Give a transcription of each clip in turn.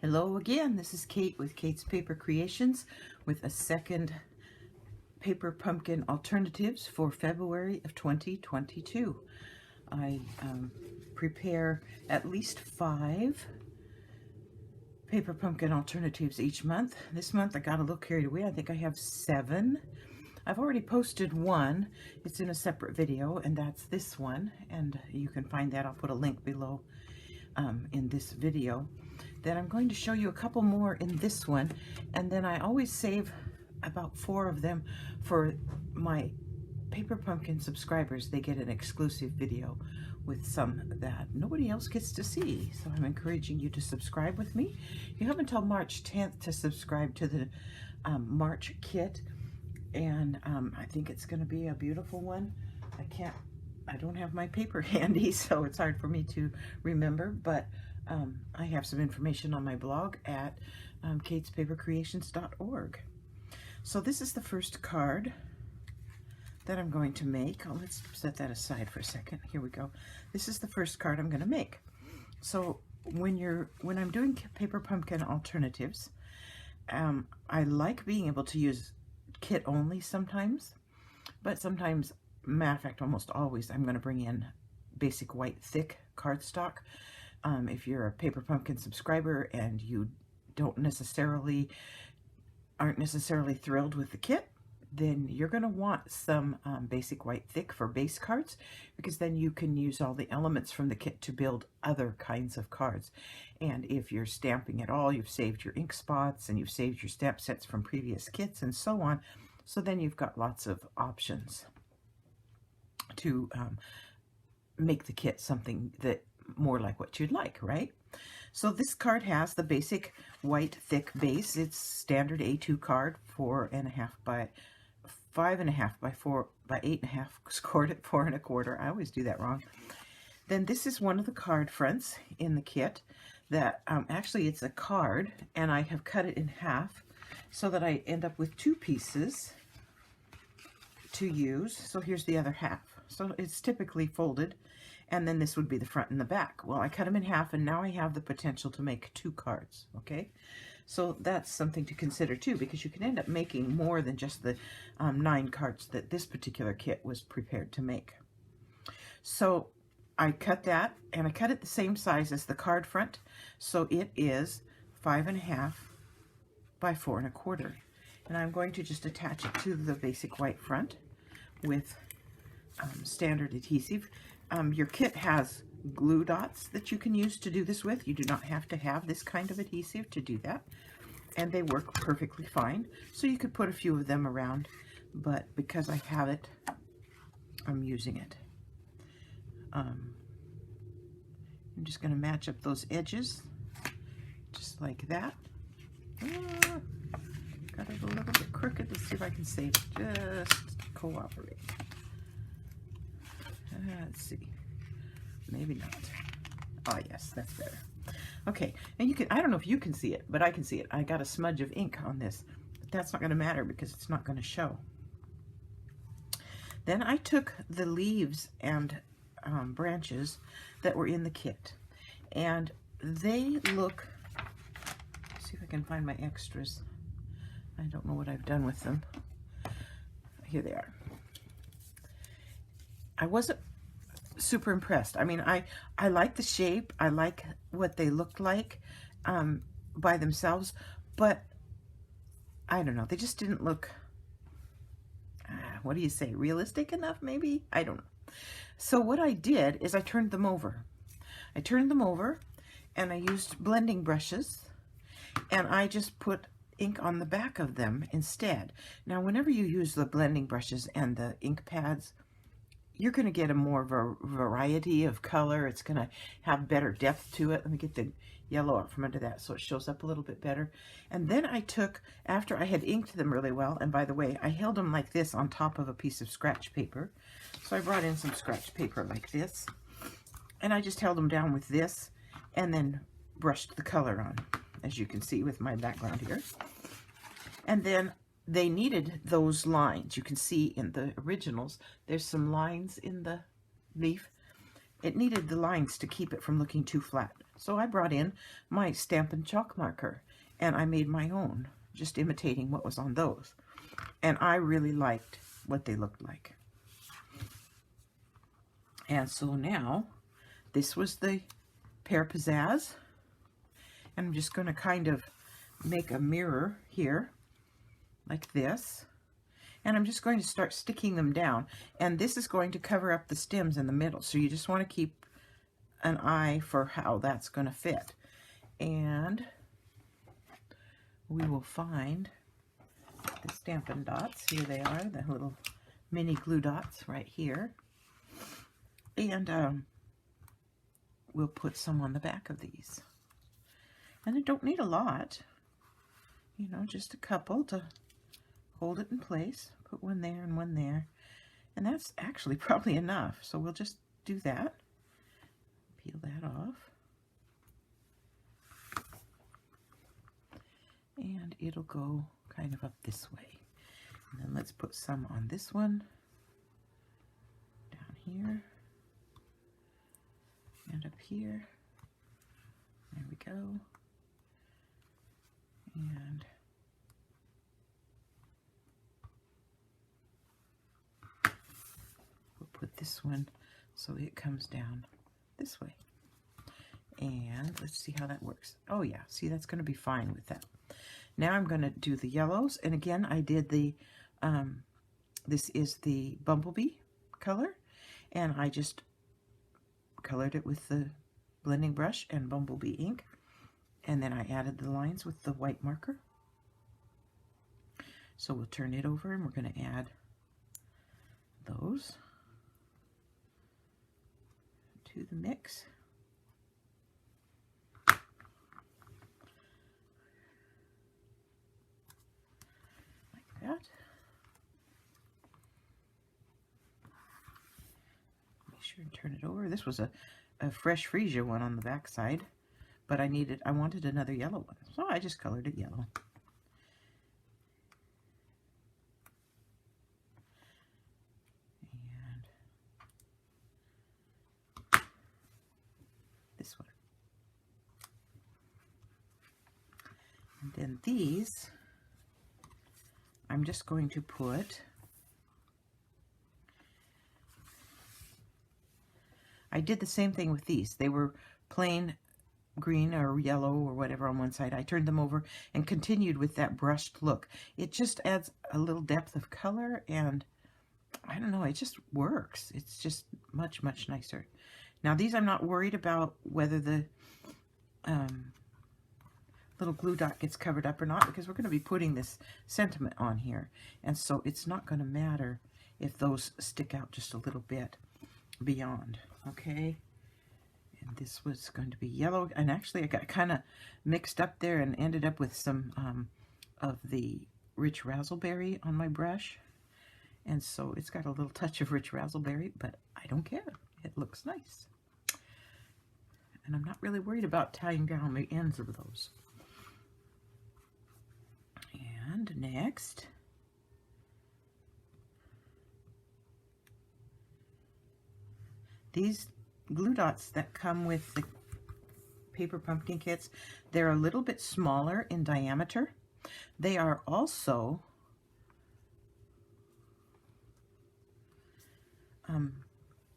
Hello again, this is Kate with Kate's Paper Creations with a second Paper Pumpkin Alternatives for February of 2022. I prepare at least 5 Paper Pumpkin Alternatives each month. This month I got a little carried away. I think I have 7. I've already posted one. It's in a separate video, and that's this one, and you can find that. I'll put a link below in this video. Then I'm going to show you a couple more in this one, and then I always save about 4 of them for my Paper Pumpkin subscribers. They get an exclusive video with some that nobody else gets to see, so I'm encouraging you to subscribe with me. You have until March 10th to subscribe to the March kit, and I think it's going to be a beautiful one. I don't have my paper handy, so it's hard for me to remember, but I have some information on my blog at katespapercreations.org. So this is the first card that I'm going to make. Oh, let's set that aside for a second. Here we go. This is the first card I'm going to make. So when I'm doing Paper Pumpkin Alternatives, I like being able to use kit only sometimes, but sometimes, matter of fact, almost always, I'm going to bring in basic white thick cardstock. If you're a Paper Pumpkin subscriber and you aren't necessarily thrilled with the kit, then you're going to want some basic white thick for base cards, because then you can use all the elements from the kit to build other kinds of cards. And if you're stamping at all, you've saved your ink spots and you've saved your stamp sets from previous kits and so on. So then you've got lots of options to make the kit something that more like what you'd like, right? So this card has the basic white thick base. It's standard A2 card, 4.5 by 5.5 by 4 by 8.5, scored at 4 1/4. I always do that wrong. Then this is one of the card fronts in the kit that actually it's a card, and I have cut it in half so that I end up with 2 pieces to use. So here's the other half. So it's typically folded, and then this would be the front and the back. Well, I cut them in half, and now I have the potential to make 2 cards, okay? So that's something to consider too, because you can end up making more than just the 9 cards that this particular kit was prepared to make. So I cut that, and I cut it the same size as the card front, so it is 5.5 by 4 1/4. And I'm going to just attach it to the basic white front with standard adhesive. Your kit has glue dots that you can use to do this with. You do not have to have this kind of adhesive to do that, and they work perfectly fine. So you could put a few of them around, but because I have it, I'm using it. I'm just going to match up those edges just like that. Got it a little bit crooked. Let's see if I can save it. Just cooperate. Let's see. Maybe not. Oh, yes, that's better. Okay, and you can, I don't know if you can see it, but I can see it. I got a smudge of ink on this, but that's not going to matter because it's not going to show. Then I took the leaves and branches that were in the kit, and they look, let's see if I can find my extras. I don't know what I've done with them. Here they are. I wasn't super impressed. I mean, I like the shape. I like what they looked like by themselves, but I don't know. They just didn't look, what do you say, realistic enough maybe? I don't know. So what I did is I turned them over. I turned them over, and I used blending brushes, and I just put ink on the back of them instead. Now, whenever you use the blending brushes and the ink pads, you're going to get a more variety of color. It's going to have better depth to it. Let me get the yellow out from under that so it shows up a little bit better. And then I took, after I had inked them really well, and by the way, I held them like this on top of a piece of scratch paper. So I brought in some scratch paper like this, and I just held them down with this, and then brushed the color on, as you can see with my background here. And then they needed those lines. You can see in the originals, there's some lines in the leaf. It needed the lines to keep it from looking too flat. So I brought in my Stampin' chalk marker and I made my own, just imitating what was on those. And I really liked what they looked like. And so now, this was the Pear Pizzazz. And I'm just going to kind of make a mirror here, like this. And I'm just going to start sticking them down. And this is going to cover up the stems in the middle. So you just want to keep an eye for how that's going to fit. And we will find the Stampin' Dots. Here they are, the little mini glue dots right here. And we'll put some on the back of these. And I don't need a lot, you know, just a couple to hold it in place. Put one there and one there. And that's actually probably enough. So we'll just do that. Peel that off. And it'll go kind of up this way. And then let's put some on this one. Down here. And up here. There we go. And we'll put this one so it comes down this way. And let's see how that works. Oh yeah, see, that's going to be fine with that. Now I'm going to do the yellows. And again, I did the, this is the Bumblebee color. And I just colored it with the blending brush and Bumblebee ink. And then I added the lines with the white marker. So we'll turn it over and we're going to add those to the mix. Like that. Make sure and turn it over. This was a fresh freesia one on the back side. But I wanted another yellow one, so I just colored it yellow. And this one. And then these, I'm just going to put, I did the same thing with these. They were plain green or yellow or whatever on one side. I turned them over and continued with that brushed look. It just adds a little depth of color, and I don't know, it just works. It's just much, much nicer. Now these, I'm not worried about whether the little glue dot gets covered up or not, because we're going to be putting this sentiment on here, and so it's not going to matter if those stick out just a little bit beyond. Okay. And this was going to be yellow, and actually I got kind of mixed up there and ended up with some of the rich razzleberry on my brush, and so it's got a little touch of rich razzleberry, but I don't care. It looks nice, and I'm not really worried about tying down the ends of those. And next, these glue dots that come with the paper pumpkin kits, they're a little bit smaller in diameter. They are also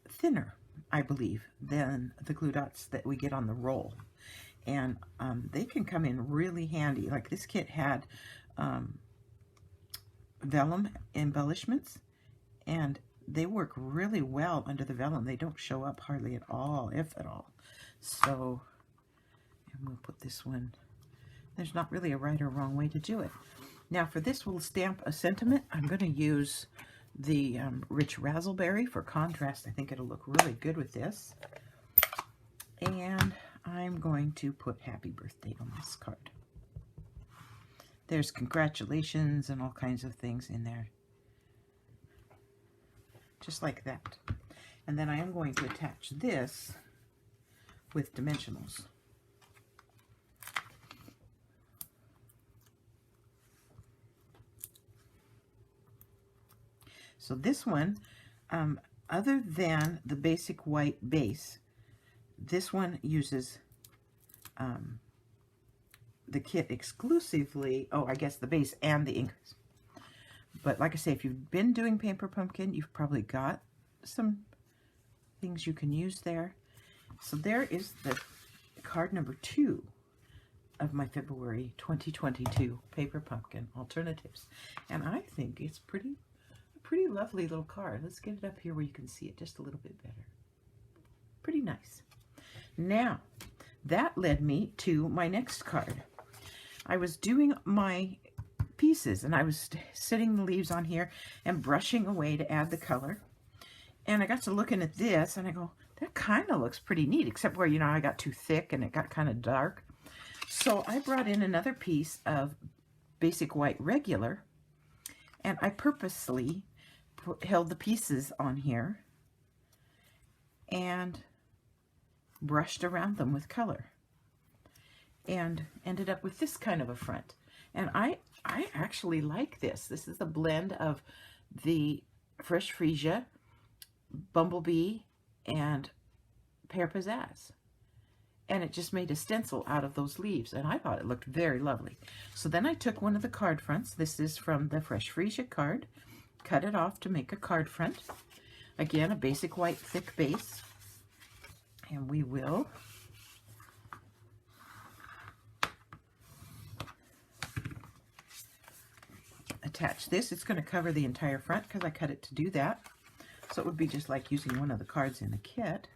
thinner, I believe, than the glue dots that we get on the roll. And they can come in really handy. Like this kit had vellum embellishments, and they work really well under the vellum. They don't show up hardly at all, if at all. So, and we'll put this one, there's not really a right or wrong way to do it. Now for this, we'll stamp a sentiment. I'm going to use the rich razzleberry for contrast. I think it'll look really good with this. And I'm going to put happy birthday on this card. There's congratulations and all kinds of things in there. Just like that. And then I am going to attach this with dimensionals. So this one, other than the basic white base, this one uses the kit exclusively. Oh, I guess the base and the inks. But like I say, if you've been doing Paper Pumpkin, you've probably got some things you can use there. So there is the card number 2 of my February 2022 Paper Pumpkin Alternatives. And I think it's a pretty lovely little card. Let's get it up here where you can see it just a little bit better. Pretty nice. Now, that led me to my next card. I was doing my pieces and I was sitting the leaves on here and brushing away to add the color. And I got to looking at this and I go, that kind of looks pretty neat, except where, you know, I got too thick and it got kind of dark. So I brought in another piece of basic white regular, and I purposely held the pieces on here and brushed around them with color and ended up with this kind of a front. And I actually like this. This is a blend of the Fresh Freesia, Bumblebee, and Pear Pizzazz. And it just made a stencil out of those leaves, and I thought it looked very lovely. So then I took one of the card fronts. This is from the Fresh Freesia card. Cut it off to make a card front. Again, a basic white thick base. And we will attach this. It's going to cover the entire front because I cut it to do that. So it would be just like using one of the cards in the kit.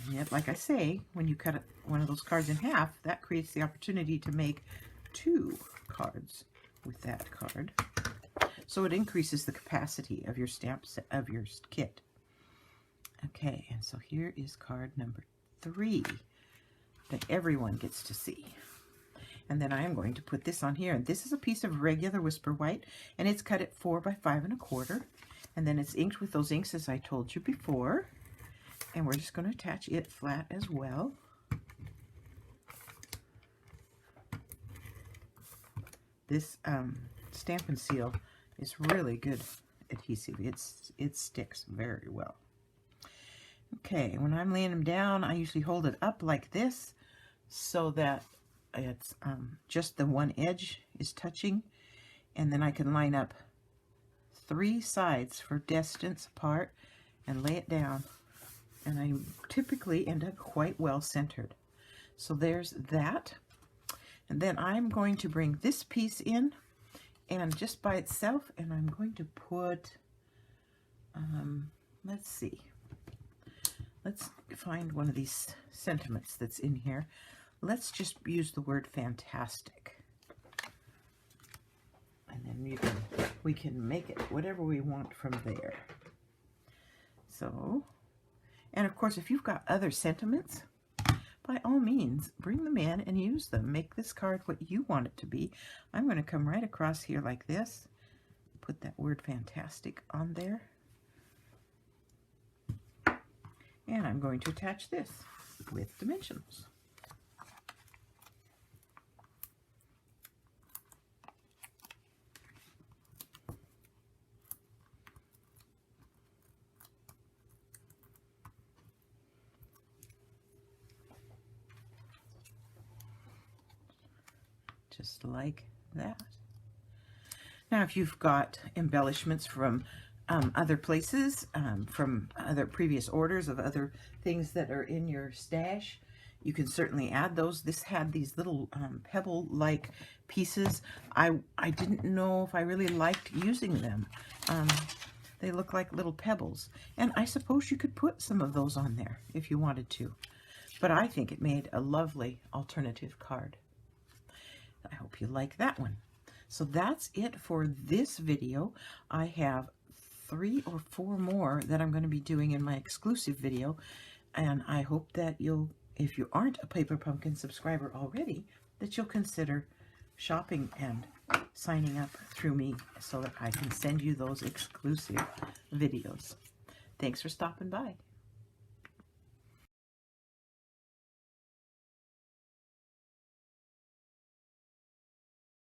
And yet, like I say, when you cut one of those cards in half, that creates the opportunity to make 2 cards with that card. So it increases the capacity of your stamp set, of your kit. Okay, and so here is card number 3 that everyone gets to see. And then I am going to put this on here. And this is a piece of regular Whisper White, and it's cut at 4 by 5 1/4. And then it's inked with those inks as I told you before. And we're just going to attach it flat as well. This Stampin' Seal is really good adhesive. It sticks very well. Okay, when I'm laying them down, I usually hold it up like this so that it's just the one edge is touching, and then I can line up 3 sides for distance apart and lay it down, and I typically end up quite well centered. So there's that. And then I'm going to bring this piece in and just by itself, and I'm going to put, let's see, let's find one of these sentiments that's in here. Let's just use the word fantastic. And then we can make it whatever we want from there. So, and of course, if you've got other sentiments, by all means, bring them in and use them. Make this card what you want it to be. I'm going to come right across here like this. Put that word fantastic on there. And I'm going to attach this with dimensionals. Just like that. Now, if you've got embellishments from other places, from other previous orders of other things that are in your stash, you can certainly add those. This had these little pebble-like pieces. I didn't know if I really liked using them. They look like little pebbles. And I suppose you could put some of those on there if you wanted to. But I think it made a lovely alternative card. I hope you like that one. So that's it for this video. I have 3 or 4 more that I'm going to be doing in my exclusive video, and I hope that you'll, if you aren't a Paper Pumpkin subscriber already, that you'll consider shopping and signing up through me so that I can send you those exclusive videos. Thanks for stopping by.